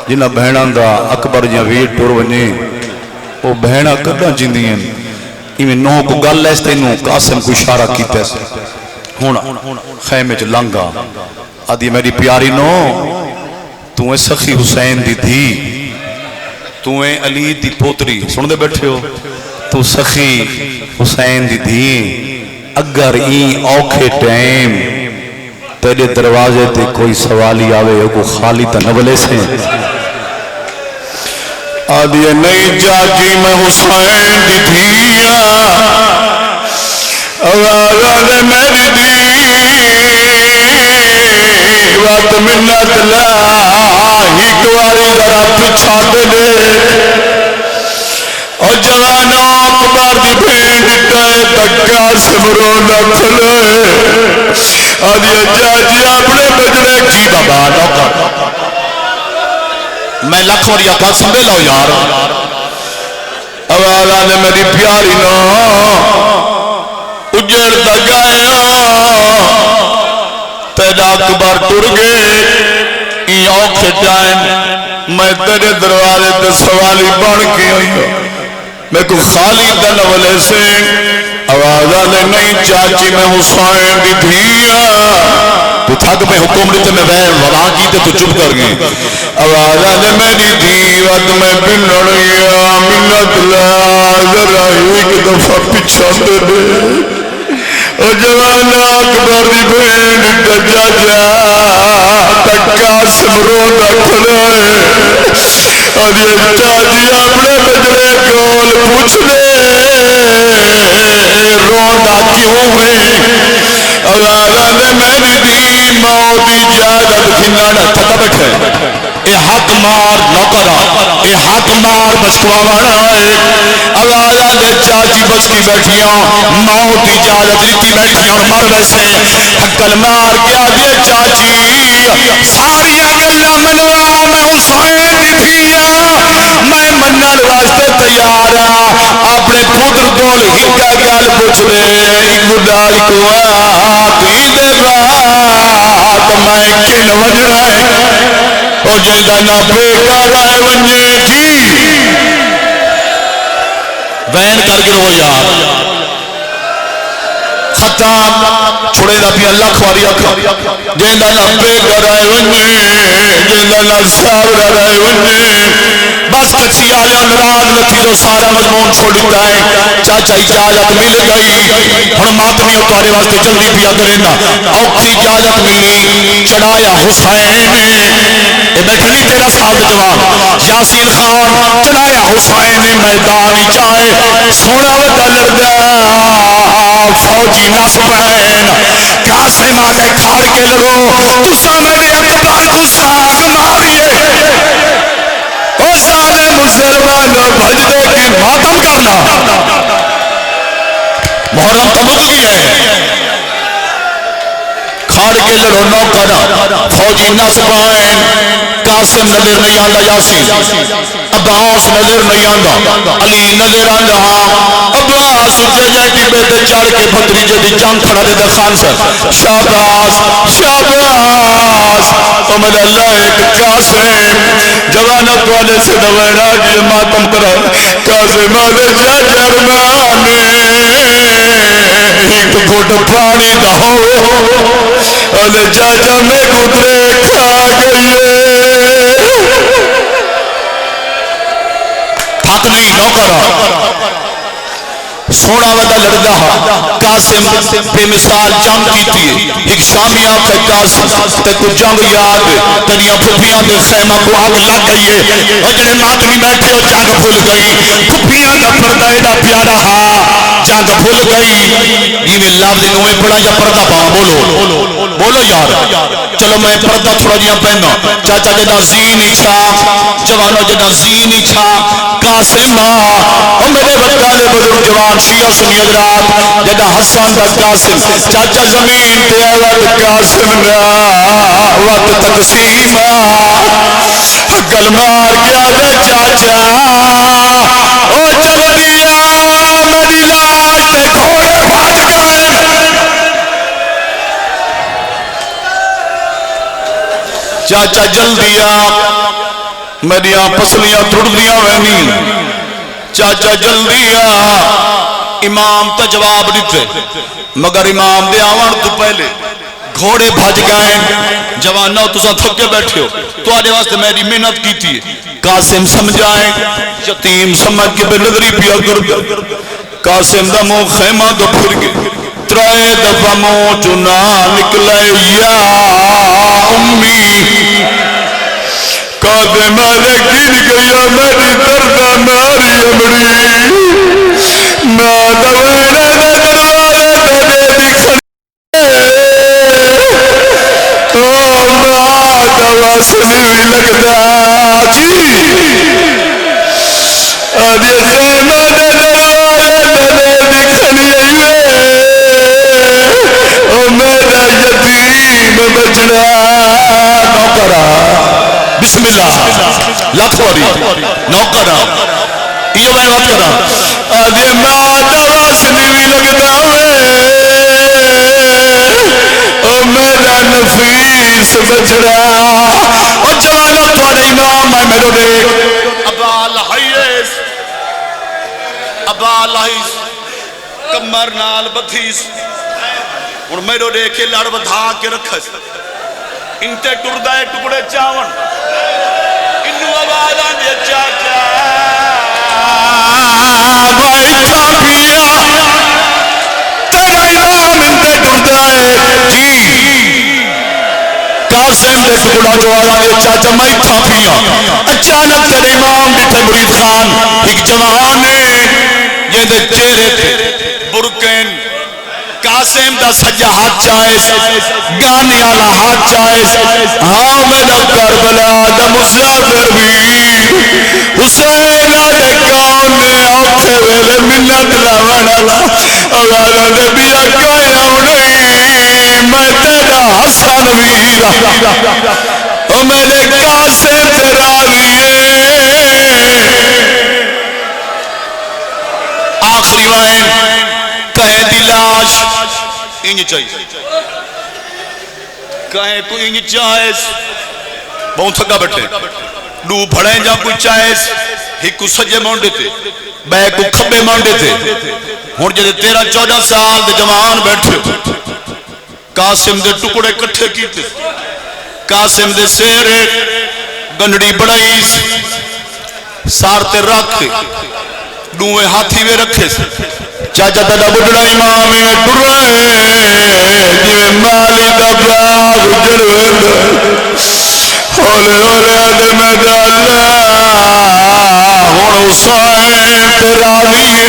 جنہ بہنان دا اکبر جہاں ویر ٹور ونی وہ بہنہ کدھا جندی ہیں ایمیں نو کو گل لیستے نو قاسم کو اشارہ کیتے سے ہونا خیمے چ لنگا آدھی میری پیاری نو تُویں سخی حسین دی تھی تُویں علی دی پوتری سن دے بیٹھے ہو تو سخی حسین دی تھی اگر این اوکھے ٹائم تیرے دروازے تے کوئی سوالی آوے کو خالی تنولے سے آدھی نہیں جاجی میں حسین دی دھیا آواز میری دی وقت منت لا ہی کواری ذرا پچھا دے اور جوانا اکبر دی بھین ڈٹائے تکا سمرو نہ کھلے آدھی جاجی اپنے بجڑے کی بابا نوکر میں لکھ اور یا پاس سنبے لاؤ یار آواز آنے میری پیاری نو اجڑ دگایا تیرا اکبر ٹر گئے این اوکھے ٹائم میں تیرے دروازے تے سوالی بڑھ کے ہوئی میں کو خالی دنولے سے آواز آنے نہیں چاچی میں حسین دی دھیا تو تھک میں حکم لیتے میں وہاں کیتے تو چپ کر گئے آواز آنے میری دیوت میں بلڑیا منت لا ذرا ایک دفعہ پچھا دے اور جوانا اکبر دی بھین ڈجا جا تکا سمرو نہ کھلے اور یہ چاچی اپنے بجڑے کول پوچھ لے روندہ کیوں ہے اگر میری دی موت اجازت کھنانا تھکا بیٹھے اے حق مار نوکرا اے حق مار بسکوا مارا ہے اگالا دے چاچی بسکی بیٹھیاں موت اجازت لیتی بیٹھیاں اور مر ویسے حقل مار کیا دے چاچی ساری گلہ منوا میں حسین دیا میں منن واسطے تیار ہاں اپنے پتر کول ہکا گل پوچھ دے گڈال کو آتی دے رات میں کن وجنا ہے او جیندہ نہ بیکا رائے ونجے جی وین کر کے رو یار خطاب چھوڑے دا پی اللہ کھواری آکھا جیندہ نہ بیکا رائے ونجے جیندہ نہ ساورا رائے ونجے بس کچھی آلے انراد نتیجو سارا مضمون چھوڑ دیتا ہے چاچا اجازت مل گئی ہن ماتمی اتوارے واسطے جلدی پیا کرنا اوکھی اجازت ملی چڑھایا حسین اے بیٹھنی تیرا ساتھ جواب یاسین خان چڑھایا حسین میدانی چاہے سونا وڈا لڑدا فوجی نسبین قاسم آدھے کھاڑ کے لڑو تسا میرے اقبال کو ساگ ماریے او سالے مسلمان بھج دے کی ماتم کرنا محرم تمک کی ہے کھاڑ کے لڑو نوکرا فوجی نسبین قاسم نظر نہیں آندا یاسین عباس نظر نہیں آندا علی نظر آندا عباس اٹھے جائے ٹی پہ چڑھ کے بھتریجے دی جنگ کھڑا دے خان سے شاباش شاباش او میرا اللہ ایک قاسم جوانت والے سے دوینا کی ماتم کرا قاسم آلے جرمانے ایک گھوٹ پانی دہو آلے جاجا میں گدرے کھا گئیے تھک نہیں نوکرا سونا ودا لڑدا قاسم بے مثال جنگ کیتی ہے ایک شامی آپ کا قاسم تے کو جنگ یاد تنیا پھپیاں دے خیمہ کو آگ لگ گئی ہے اور جنہیں ماتمی بیٹھے ہو جنگ بھول گئی پھپیاں دا پردہ ایڈا پیارا ہاں جنگ بھول گئی یہ میں لفظ انہوں پڑھا یا پردہ پاؤں بولو بولو یار چلو میں پردہ تھوڑا جیا پہنا چاچا جدہ زین اچھا جوانو جدہ زین اچھا قاسم اور میرے وقالے بزرگ جوان شیعہ سنی حضرات جدہ حسن دا قاسم چاچا زمین تے وقت قاسم نا وقت تقسیم گل مار گیا دے چاچا او چل دیا میری لاش تے گھوڑے بھاج گئے چاچا جلدی میری پسلیاں ٹوٹ دیا وینی چاچا جلدی امام تا جواب دیتے مگر امام دے آوان تو پہلے گھوڑے بھج گئے جوانو تسا تھکے بیٹھے ہو تو آنے واسطے میری محنت کی تھی قاسم سمجھائیں یتیم سمجھ کے بے نظری پیا کر قاسم دا مو خیمہ دو پھر گئے ترائے دفع مو چنا نکلے یا امی قادمہ نے گر گیا میری دردہ ماری امری نادوینا دے دروازے دے دکھنے او نادوہ سنوی لگتا جی آدھے خیمہ دے دروازے دے دکھنے او میرا یتیم بچڑا نوکرہ بسم اللہ لاکھواری نوکرہ یہ میں بات کرا آدھے مادہ واسنی بھی لگتا ہوئے او میرا نفیس بچڑا او جوانا توڑا امام میں میرے دیکھ ابا الحیس ابا الحیس کمر نال بتھیس اور میرے دیکھے لڑ بدھا کے رکھس انتے ٹردائے ٹکڑے چاون انہوں آوازاں دے چاچا بھائی تھاپیا تیرا امام انتے ٹردائے جی قاسم دے ٹکڑا جو آوازاں دے چاچا میں تھاپیا اچانک تیرے امام بیٹھے مرید خان ایک جوان ہے یہ دے چہرے تھے برکین قاسم دا سجا ہاتھ چائس گانے والا ہاتھ چائس ہاں میرا کربلا دا مسافر بھی حسین دے کون اوکھے ویلے منت لاون والا اولا نبی کہیا نہیں میں تیرا حسن ویرا او میرے قاسم تے راضی آخری وائن کہیں دی لاش انج چاہیے کہیں کوئی انج چاہیس بہت تھکا بیٹھے دو بھڑیں جا کوئی چاہیس ہی کو سجے مونڈے تھے بے کو کھبے مونڈے تھے ہون جدے 13-14 سال دے جوان بیٹھے قاسم دے ٹکڑے کٹھے کیتے قاسم دے سیرے گنڈی بڑائیس سارتے رکھتے دوئے ہاتھی میں رکھے سے چاچا تڑا بڑھڑا امام ٹرے جوے مالی دا باغ جڑوے ہولے ہولے دے میں اللہ ہون حسین تیرا دیئے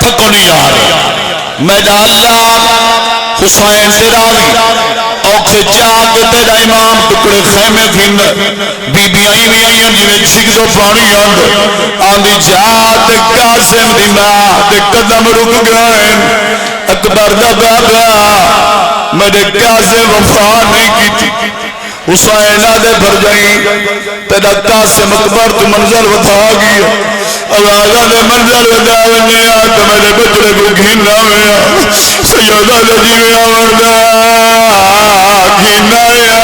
تھکو نہیں آ رہا میں اللہ حسین تیرا دی اوکھے جاگ تیرا امام ٹکڑے خیمے پھیند بی بی آئی بھی آئی ہیں جنہیں چکزو پانی آندھی جات قاسم دی ماں دے قدم رک گئے اکبر دا بابا میرے قاسم وفا نہیں کی تھی حسین آدھے بھر جائیں تیرا قاسم اکبر تو منزل وطا گیا آغازہ دے منزل وطا گیا کہ میرے بچڑے کو گھننا ہویا سیدہ دے جیوے آوردہ گھننا ہویا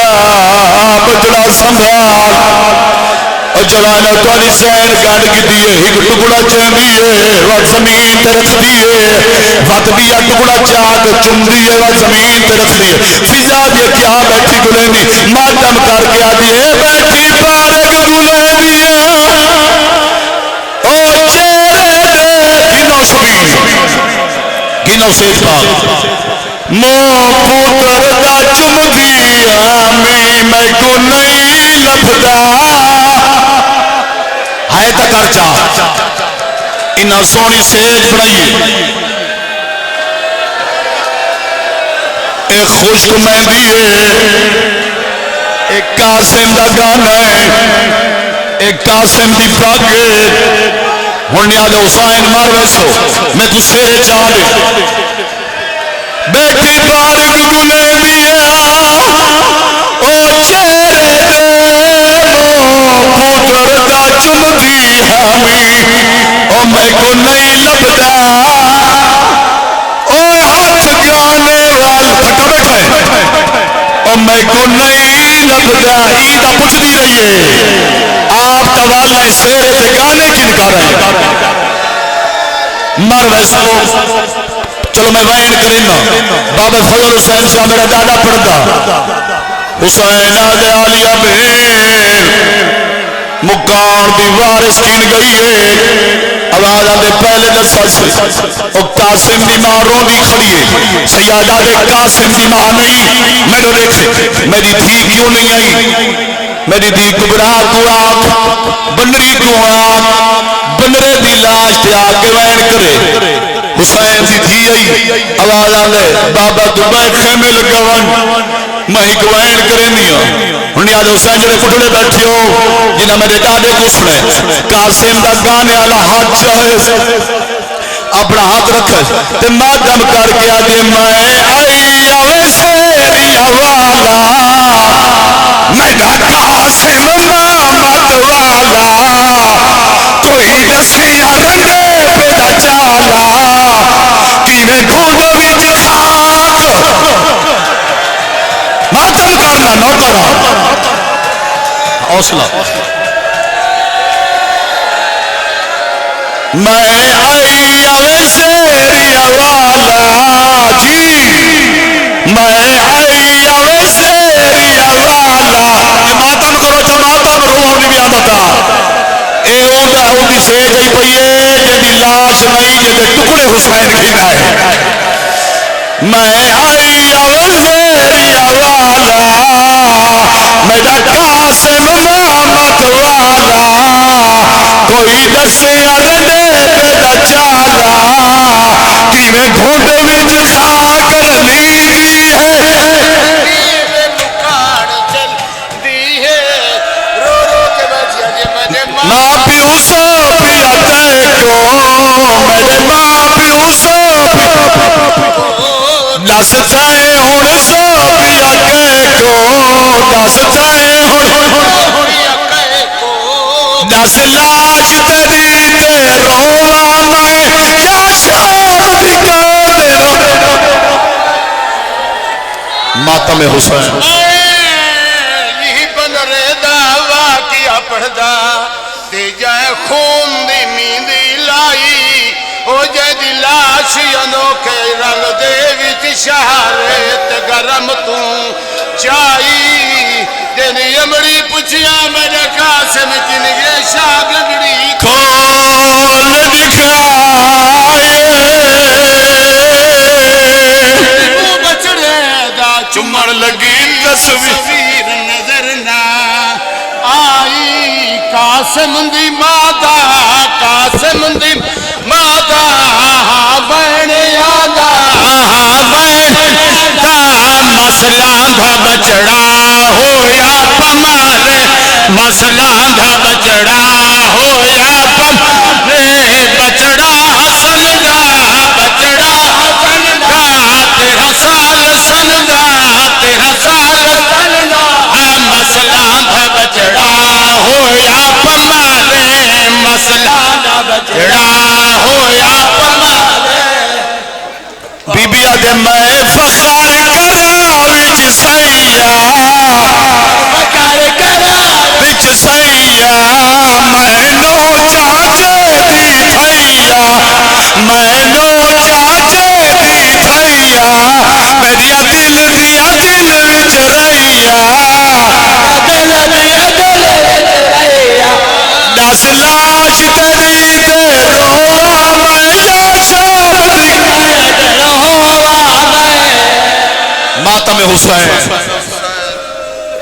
بچڑا سنبھال جلانا توڑی سین گاڑ کی دیئے ایک ٹکڑا چین دیئے وقت زمین تے رکھ دیئے وقت بیا ٹکڑا چاک چم دیئے وقت زمین تے رکھ دیئے فضا دیئے کیا بیٹھی گلینی ماتم کر کے آدھیے بیٹھی پارک گلینی او چیرے دے گنو شبین گنو سیج پاک مو پوتر دا چم دیا میں کو نہیں لبدا آئے تکر چاہ انہا سونی سیج بڑھائیے ایک خوشک مہندی ہے ایک قاسم دا گانا ہے ایک قاسم دی پاکے ہونی آدھے حسین مار ویسو میں تو سیرے چاہ دے بیٹی بارک گلے دیا او چہرے دے پوتر دا چم دی ہمی او میں کو نہیں لبدا او ہاتھ گانے وال پھٹا بیٹھا ہے او میں کو نہیں لبدا ایدہ پوچھ دی رہی ہے آپ توالہ سیرے تے گانے کی نکا رہے ہیں مر ویسو چلو میں وائن کرینا بابا فضل حسین شاہ میرا دادا پڑھتا حسین آدھے آلیہ بہن مکان دی وارث کین گئی ہے آواز آدھے پہلے دسا سے او قاسم دی ماں رو دی کھڑی ہے سیادہ دے قاسم دی ماں نہیں میرے دیکھے میری دھی کیوں نہیں آئی میری دھی کبرا کو آگ بنری کو آگ بنرے دی لاش تے آگے وین کرے حسین دی دھی آئی آواز آدھے بابا دبائے خیمے لگاون میں ہی گوائن کریں دیا انہیں آج حسین جڑے پھٹڑے بیٹھے ہو جنہاں میرے دادے کو سنے قاسم دا گانے والا ہاتھ چاہے اپنا ہاتھ رکھے تے مادم کر کے آگے میں آئی آوے سیریا والا میرا قاسم مامت والا کوئی دسیا رندے پیدا چالا کیویں کھوڑ وچ خاک ماتم کرنا نوکرا حوصلہ میں آئی آوے سیریا والا جی میں آئی آوے سیریا والا ماتم کرو جو ماتم روح بھی آدھتا اے اوڈا اوڈی سے جائی پئیے جدی لاش نہیں جدے ٹکڑے حسین کھینا ہے میں آئی آوزیریا والا میرا قاسم مامت والا کوئی دسیا رندے پیدا چالا دس چاہے ہوں سوپیا کہہ کو دس چاہے ہوں دس لاش تیری تے رواں میں یا شام دی قادر ماتم حسین یہی بنرے دا واقعہ پڑھدا تے جائے خون دی میندی لائی او جے دی لاش انوکھے رنگ دے وچ شہارے تے گرم تو چائی جنی امڑی پچھیا میرے قاسم کنگے شاہ گنگڑی کھول دکھائے بچڑے دا چمڑ لگی تصویر نظر نہ آئی قاسم دی مادا قاسم دی مادا بین یادا بین دا مسئلہ دا بچڑا ہویا پمارے مسئلہ دا بچڑا ہویا پمارے بچڑا حسن دا بچڑا حسن دا تیرا سال سن دا تیرا سال سن دا مسئلہ دا بچڑا ہویا پمارے مسئلہ دا بچڑا ہویا پمارے بی بی آدھے میں فخر کرا وچ سیا فکر کرا وچ سیا مینو چاچے دی تھیا مینو چاچے دی تھیا میریا دل دیا دل وچ رہیا دل دیا دل رہیا دس لاش تیری تے رواں میں یا شام دی ماتم حسین